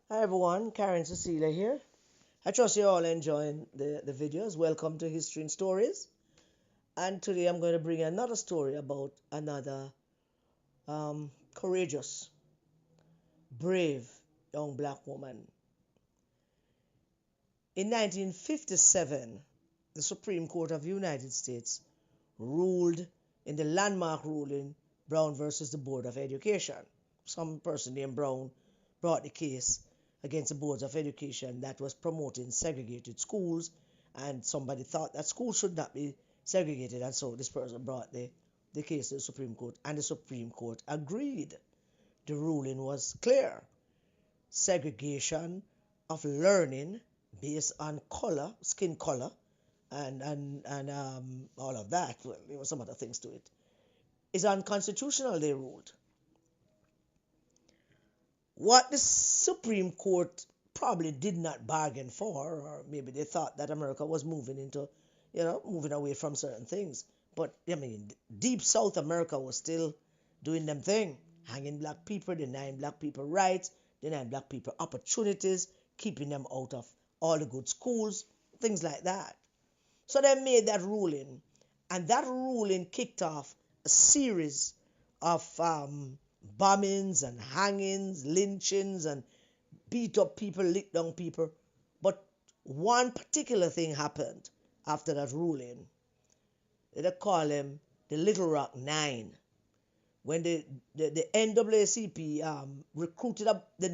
Hi everyone, Karen Cecilia here. I trust you're all enjoying the videos. Welcome to History and Stories. And today I'm going to bring another story about another courageous, brave young black woman. In 1957, the Supreme Court of the United States ruled in the landmark ruling Brown versus the Board of Education. Some person named Brown brought the case against the boards of education that was promoting segregated schools, and somebody thought that schools should not be segregated, and so this person brought the case to the Supreme Court, and the Supreme Court agreed. The ruling was clear. Segregation of learning based on color, skin color, and all of that. Well, there were some other things to it. Is unconstitutional, they ruled. What the Supreme Court probably did not bargain for, or maybe they thought that America was moving into, moving away from certain things. But I mean, deep South America was still doing them thing, hanging black people, denying black people rights, denying black people opportunities, keeping them out of all the good schools, things like that. So they made that ruling, and that ruling kicked off a series of bombings and hangings, lynchings, and beat up people, lick down people. But one particular thing happened after that ruling. They call them the Little Rock Nine. When the NAACP recruited up the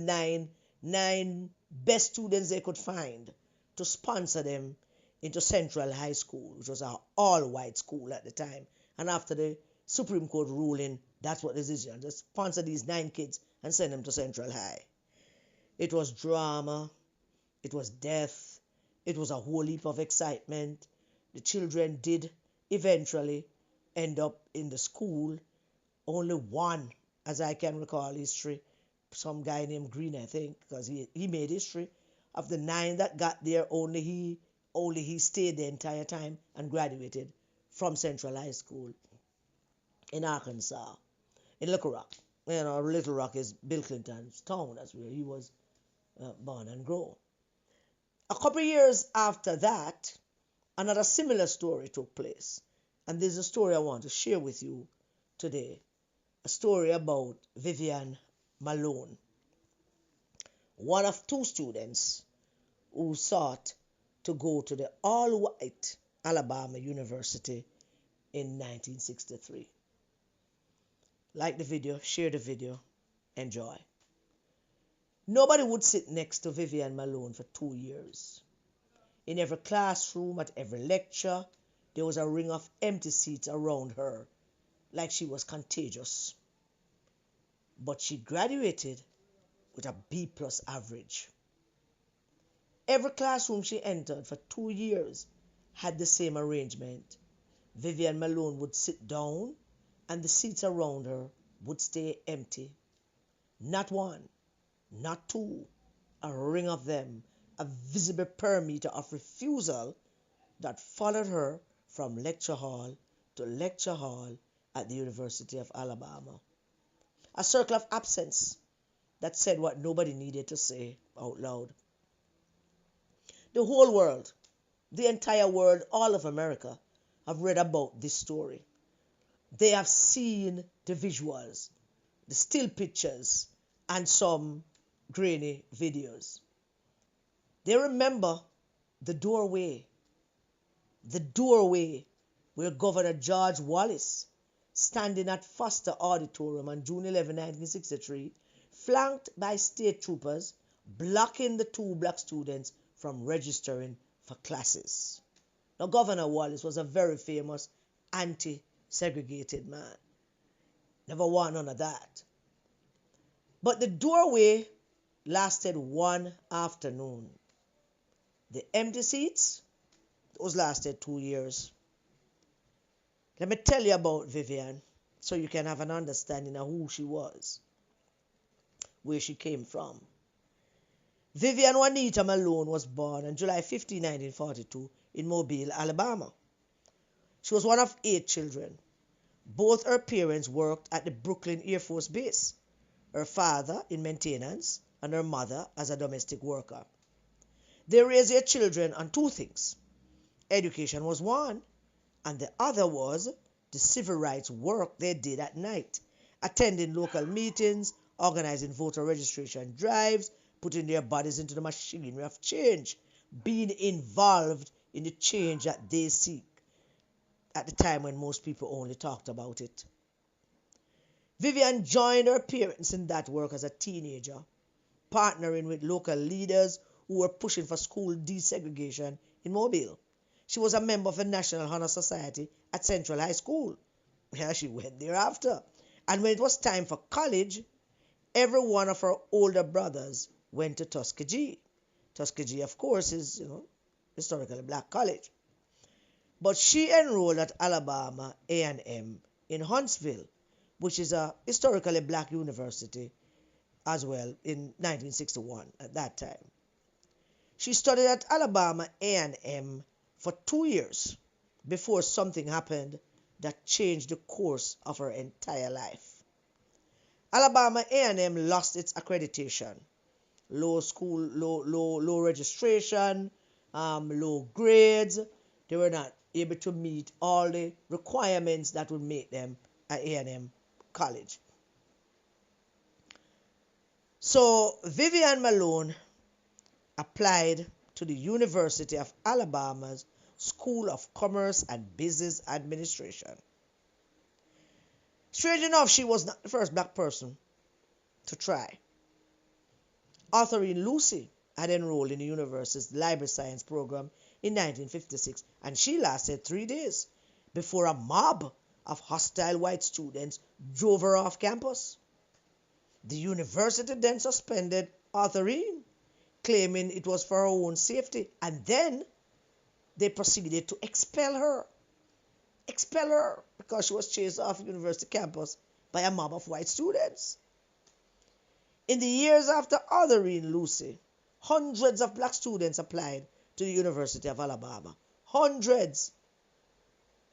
nine best students they could find to sponsor them into Central High School, which was an all-white school at the time. And after the Supreme Court ruling, that's what the decision. Just sponsor these 9 kids and send them to Central High. It was drama. It was death. It was a whole heap of excitement. The children did eventually end up in the school. Only one, as I can recall history, some guy named Green, I think, because he made history. Of the 9 that got there, only he stayed the entire time and graduated from Central High School in Arkansas, in Little Rock. Little Rock is Bill Clinton's town. That's where he was born and grown. A couple of years after that, another similar story took place. And this is a story I want to share with you today. A story about Vivian Malone, one of 2 students who sought to go to the all-white Alabama University in 1963. Like the video, share the video, enjoy. Nobody would sit next to Vivian Malone for 2 years. In every classroom, at every lecture, there was a ring of empty seats around her, like she was contagious. But she graduated with a B+ average. Every classroom she entered for 2 years had the same arrangement. Vivian Malone would sit down and the seats around her would stay empty. Not one, not 2, a ring of them, a visible perimeter of refusal that followed her from lecture hall to lecture hall at the University of Alabama. A circle of absence that said what nobody needed to say out loud. The whole world, the entire world, all of America, have read about this story. They have seen the visuals, the still pictures, and some grainy videos. They remember the doorway where Governor George Wallace, standing at Foster Auditorium on June 11, 1963, flanked by state troopers, blocking the 2 black students from registering for classes. Now, Governor Wallace was a very famous anti-segregated man. Never want none of that. But the doorway lasted 1 afternoon. The empty seats, those lasted 2 years. Let me tell you about Vivian so you can have an understanding of who she was, where she came from. Vivian Juanita Malone was born on July 15, 1942 in Mobile, Alabama. She was one of 8 children. Both her parents worked at the Brooklyn Air Force Base. Her father in maintenance and her mother as a domestic worker. They raised their children on two things. Education was one, and the other was the civil rights work they did at night, attending local meetings, organizing voter registration drives, putting their bodies into the machinery of change, being involved in the change that they seek at the time when most people only talked about it. Vivian joined her parents in that work as a teenager, partnering with local leaders who were pushing for school desegregation in Mobile. She was a member of the National Honor Society at Central High School. Yeah, she went there after. And when it was time for college, every one of her older brothers went to Tuskegee. Tuskegee, of course, is, historically black college. But she enrolled at Alabama A&M in Huntsville, which is a historically black university as well, in 1961 at that time. She studied at Alabama A&M for 2 years before something happened that changed the course of her entire life. Alabama A&M lost its accreditation. Low registration, low grades. They were not able to meet all the requirements that would make them an A&M college. So Vivian Malone applied to the University of Alabama's School of Commerce and Business Administration. Strange enough, she was not the first black person to try. Authorine Lucy had enrolled in the university's library science program in 1956, and she lasted 3 days before a mob of hostile white students drove her off campus. The university then suspended Authorine, claiming it was for her own safety, and then they proceeded to expel her because she was chased off the university campus by a mob of white students. In the years after Authorine Lucy, hundreds of black students applied to the University of Alabama. Hundreds.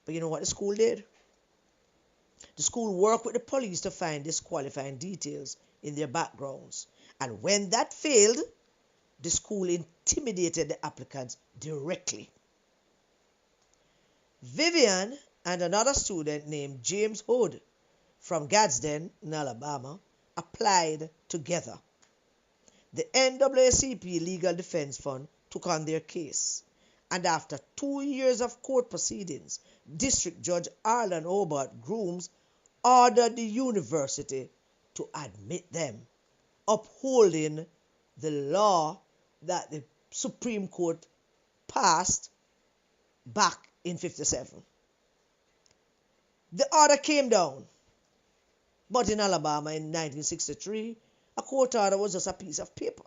But you know what the school did? The school worked with the police to find disqualifying details in their backgrounds. And when that failed, the school intimidated the applicants directly. Vivian and another student named James Hood from Gadsden in Alabama applied together. The NAACP Legal Defense Fund took on their case, and after 2 years of court proceedings, District Judge Arlen Hobart Grooms ordered the university to admit them, upholding the law that the Supreme Court passed back in 1957. The order came down, but in Alabama in 1963, a court order was just a piece of paper,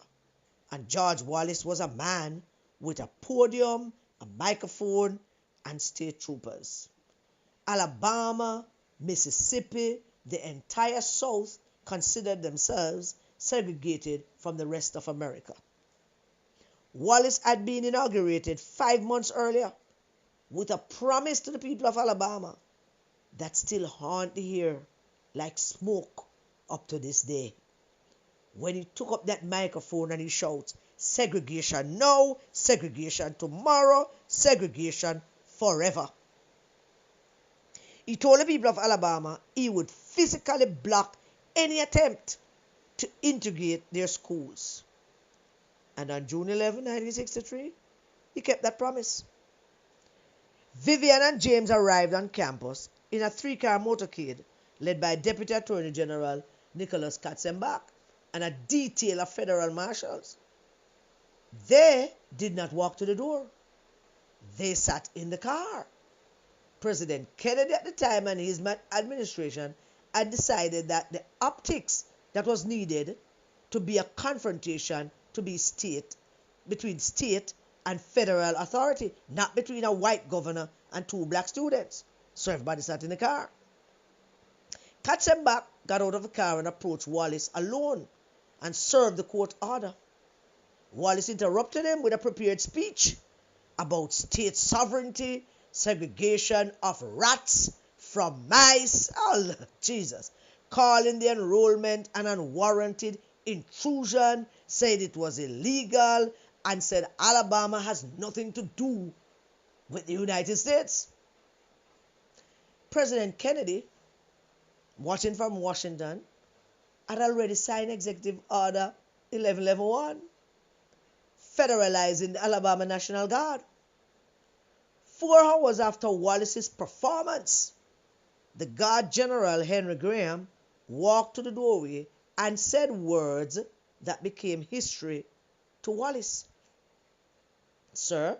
and George Wallace was a man with a podium, a microphone, and state troopers. Alabama, Mississippi, the entire South considered themselves segregated from the rest of America. Wallace had been inaugurated 5 months earlier with a promise to the people of Alabama that still haunt the air like smoke up to this day. When he took up that microphone and he shouts, "Segregation now, segregation tomorrow, segregation forever." He told the people of Alabama he would physically block any attempt to integrate their schools. And on June 11, 1963, he kept that promise. Vivian and James arrived on campus in a 3-car motorcade led by Deputy Attorney General Nicholas Katzenbach and a detail of federal marshals. They did not walk to the door. They sat in the car. President Kennedy at the time and his administration had decided that the optics that was needed to be a confrontation to be between state and federal authority, not between a white governor and 2 black students. So everybody sat in the car. Katzenbach got out of the car and approached Wallace alone and served the court order. Wallace interrupted him with a prepared speech about state sovereignty, segregation of rats from mice, oh Jesus, calling the enrollment an unwarranted intrusion, said it was illegal, and said Alabama has nothing to do with the United States. President Kennedy, watching from Washington, had already signed Executive Order 1111, federalizing the Alabama National Guard. 4 hours after Wallace's performance, the Guard General Henry Graham walked to the doorway and said words that became history to Wallace. Sir,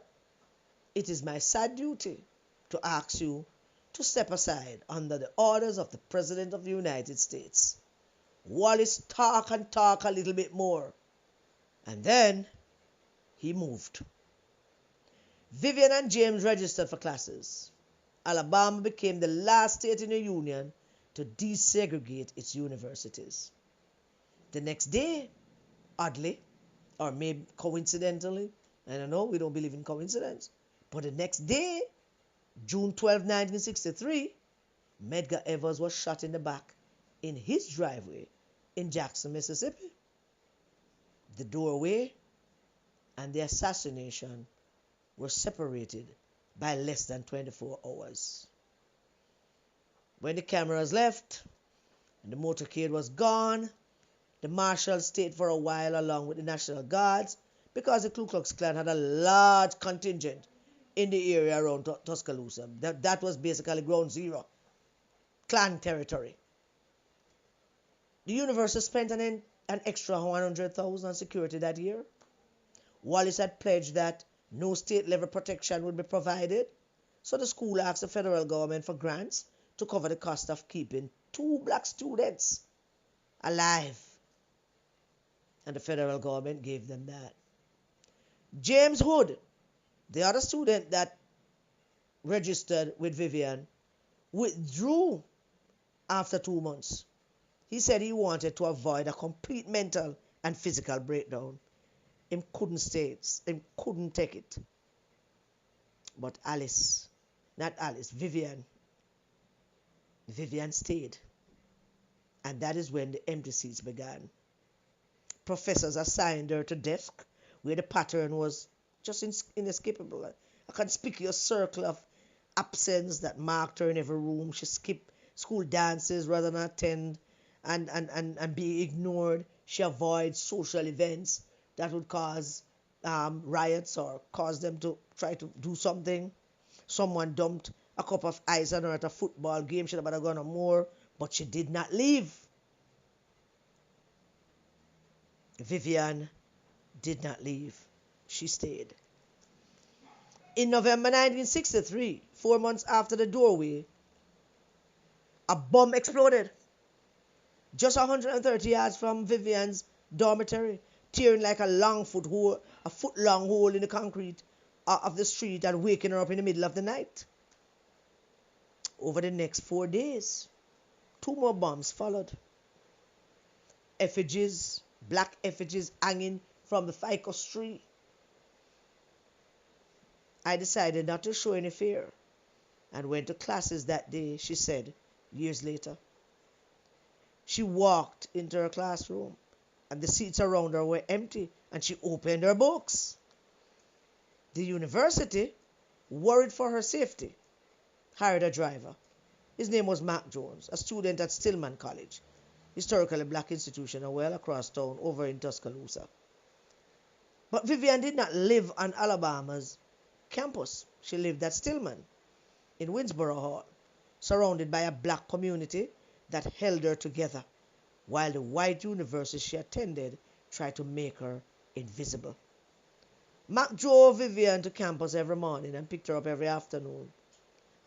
it is my sad duty to ask you to step aside under the orders of the President of the United States. Wallace talk and talk a little bit more, and then he moved. Vivian and James registered for classes. Alabama became the last state in the Union to desegregate its universities. The next day, oddly, or maybe coincidentally, I don't know, we don't believe in coincidence, but the next day, June 12, 1963, Medgar Evers was shot in the back in his driveway in Jackson, Mississippi. The doorway and the assassination were separated by less than 24 hours. When the cameras left and the motorcade was gone, the marshals stayed for a while along with the National Guards because the Ku Klux Klan had a large contingent in the area around Tuscaloosa. That was basically ground zero, Klan territory. The university spent an extra $100,000 on security that year. Wallace had pledged that no state-level protection would be provided, so the school asked the federal government for grants to cover the cost of keeping 2 black students alive, and the federal government gave them that. James Hood, the other student that registered with Vivian, withdrew after 2 months. He said he wanted to avoid a complete mental and physical breakdown. He couldn't take it. But Vivian stayed. And that is when the empty seats began. Professors assigned her to desk where the pattern was just inescapable. A conspicuous circle of absence that marked her in every room. She skipped school dances rather than attend and be ignored. She avoids social events that would cause riots or cause them to try to do something. Someone dumped a cup of ice on her at a football game. She'd have gone more, but she did not leave. Vivian did not leave. She stayed. In November 1963, 4 months after the doorway, a bomb exploded just 130 yards from Vivian's dormitory, tearing like a foot-long hole in the concrete of the street and waking her up in the middle of the night. Over the next 4 days, 2 more bombs followed. Black effigies hanging from the ficus tree. I decided not to show any fear and went to classes that day, she said years later. She walked into her classroom and the seats around her were empty, and she opened her books. The university, worried for her safety, hired a driver. His name was Mark Jones, a student at Stillman College, historically black institution well across town over in Tuscaloosa. But Vivian did not live on Alabama's campus. She lived at Stillman in Winsboro Hall, surrounded by a black community that held her together, while the white university she attended tried to make her invisible. Mac drove Vivian to campus every morning and picked her up every afternoon.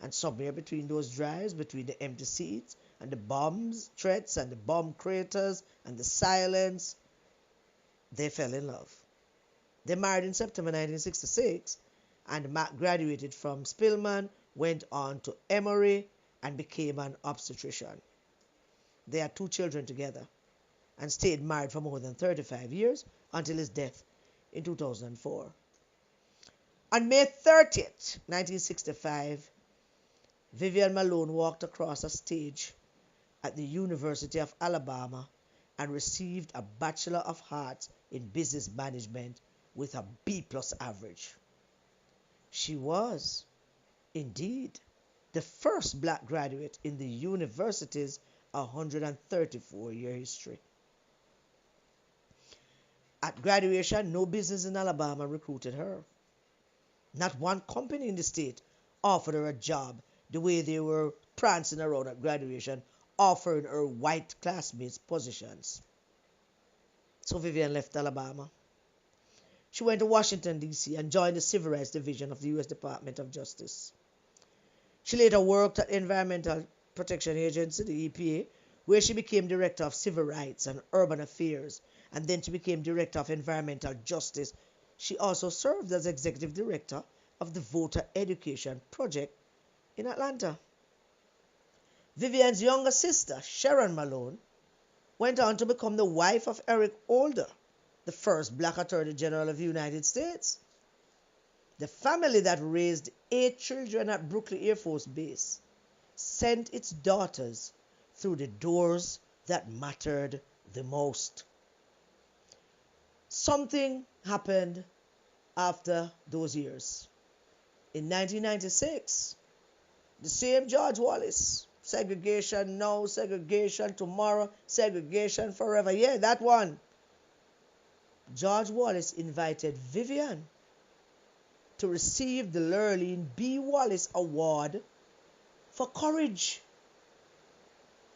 And somewhere between those drives, between the empty seats and the bombs, threats and the bomb craters and the silence, they fell in love. They married in September 1966, and Mac graduated from Spillman, went on to Emory, and became an obstetrician. They had 2 children together and stayed married for more than 35 years until his death in 2004. On May 30th, 1965, Vivian Malone walked across a stage at the University of Alabama and received a Bachelor of Arts in Business Management with a B+ average. She was, indeed, the first black graduate in the university's 134-year history. At graduation, no business in Alabama recruited her. Not one company in the state offered her a job the way they were prancing around at graduation, offering her white classmates positions. So Vivian left Alabama. She went to Washington, D.C. and joined the Civil Rights Division of the U.S. Department of Justice. She later worked at the Environmental Protection Agency, the EPA, where she became Director of Civil Rights and Urban Affairs, and then she became Director of Environmental Justice. She also served as Executive Director of the Voter Education Project in Atlanta. Vivian's younger sister, Sharon Malone, went on to become the wife of Eric Holder, the first black Attorney General of the United States. The family that raised 8 children at Brooklyn Air Force Base sent its daughters through the doors that mattered the most. Something happened after those years. In 1996, the same George Wallace, segregation now, segregation tomorrow, segregation forever. Yeah, that one. George Wallace invited Vivian to receive the Lurleen B. Wallace Award for Courage,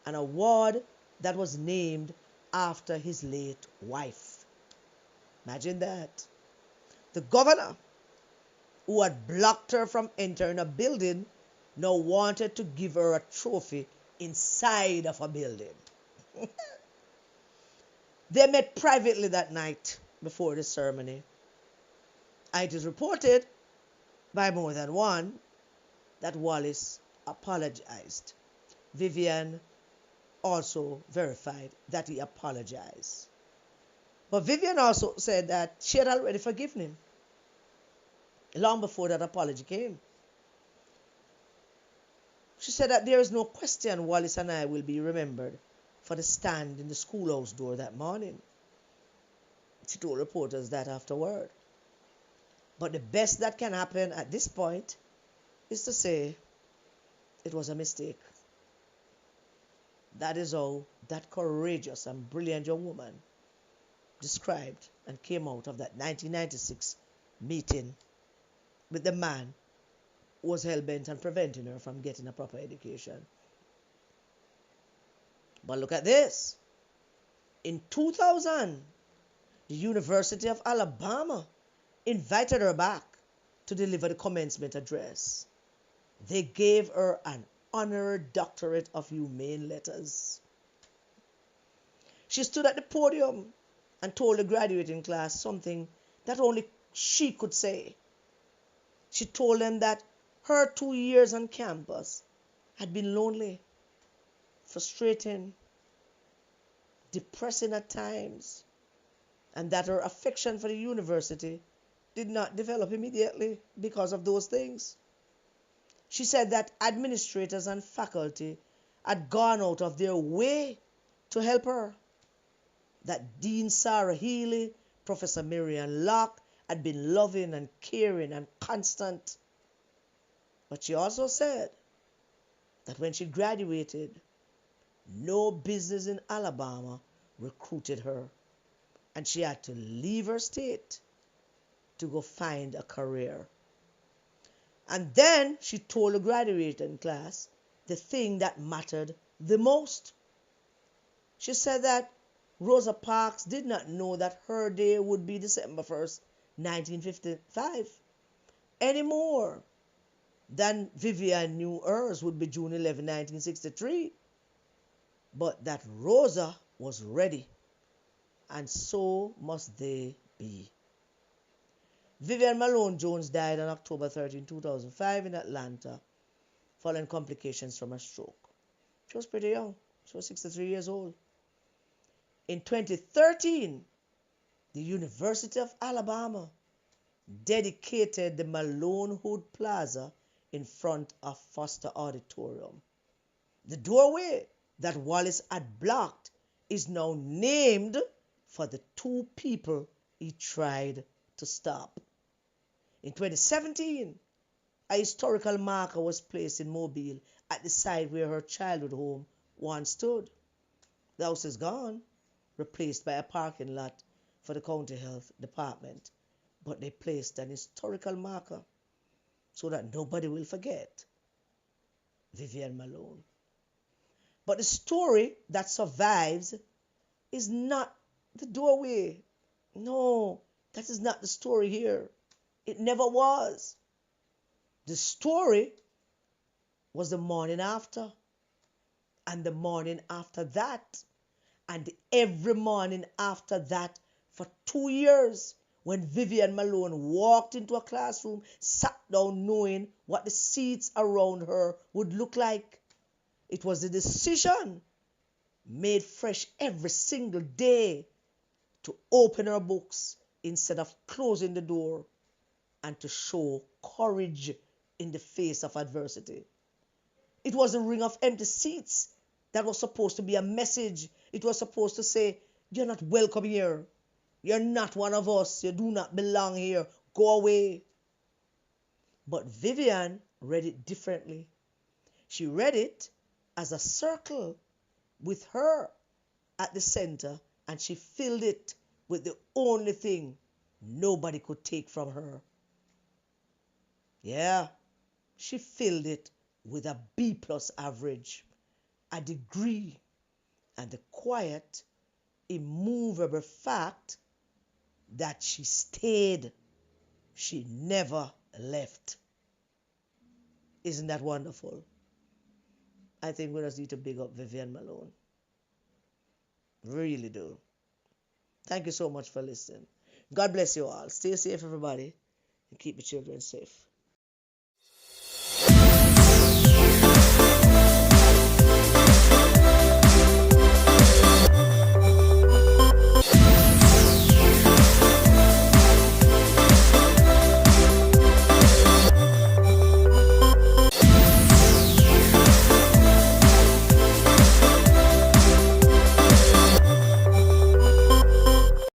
an award that was named after his late wife. Imagine that. The governor, who had blocked her from entering a building, now wanted to give her a trophy inside of a building. They met privately that night before the ceremony. It is reported by more than one that Wallace apologized. Vivian also verified that he apologized. But Vivian also said that she had already forgiven him long before that apology came. She said that there is no question Wallace and I will be remembered for the stand in the schoolhouse door that morning. She told reporters that afterward. But the best that can happen at this point is to say it was a mistake. That is how that courageous and brilliant young woman described and came out of that 1996 meeting with the man who was hell-bent on preventing her from getting a proper education. But look at this. In 2000, the University of Alabama invited her back to deliver the commencement address. They gave her an honorary doctorate of humane letters. She stood at the podium and told the graduating class something that only she could say. She told them that her 2 years on campus had been lonely, frustrating, depressing at times, and that her affection for the university did not develop immediately because of those things. She said that administrators and faculty had gone out of their way to help her, that Dean Sarah Healy, Professor Marian Locke had been loving and caring and constant. But she also said that when she graduated, no business in Alabama recruited her, and she had to leave her state to go find a career. And then she told the graduating class the thing that mattered the most. She said that Rosa Parks did not know that her day would be December 1st, 1955, any more than Vivian knew hers would be June 11, 1963. But that Rosa was ready, and so must they be. Vivian Malone Jones died on October 13, 2005 in Atlanta following complications from a stroke. She was pretty young. She was 63 years old. In 2013, the University of Alabama dedicated the Malone Hood Plaza in front of Foster Auditorium. The doorway that Wallace had blocked is now named for the two people he tried to stop. In 2017, a historical marker was placed in Mobile at the site where her childhood home once stood. The house is gone, replaced by a parking lot for the county health department, but they placed an historical marker so that nobody will forget Vivian Malone. But the story that survives is not the doorway. No, that is not the story here. It never was. The story was the morning after, and the morning after that, and every morning after that for 2 years, when Vivian Malone walked into a classroom, sat down knowing what the seats around her would look like. It was a decision made fresh every single day to open her books instead of closing the door, and to show courage in the face of adversity. It was a ring of empty seats that was supposed to be a message. It was supposed to say, you're not welcome here. You're not one of us. You do not belong here. Go away. But Vivian read it differently. She read it as a circle with her at the center, and she filled it with the only thing nobody could take from her. Yeah, she filled it with a B plus average, a degree, and the quiet, immovable fact that she stayed. She never left. Isn't that wonderful? I think we just need to big up Vivian Malone. Really do. Thank you so much for listening. God bless you all. Stay safe, everybody, and keep your children safe.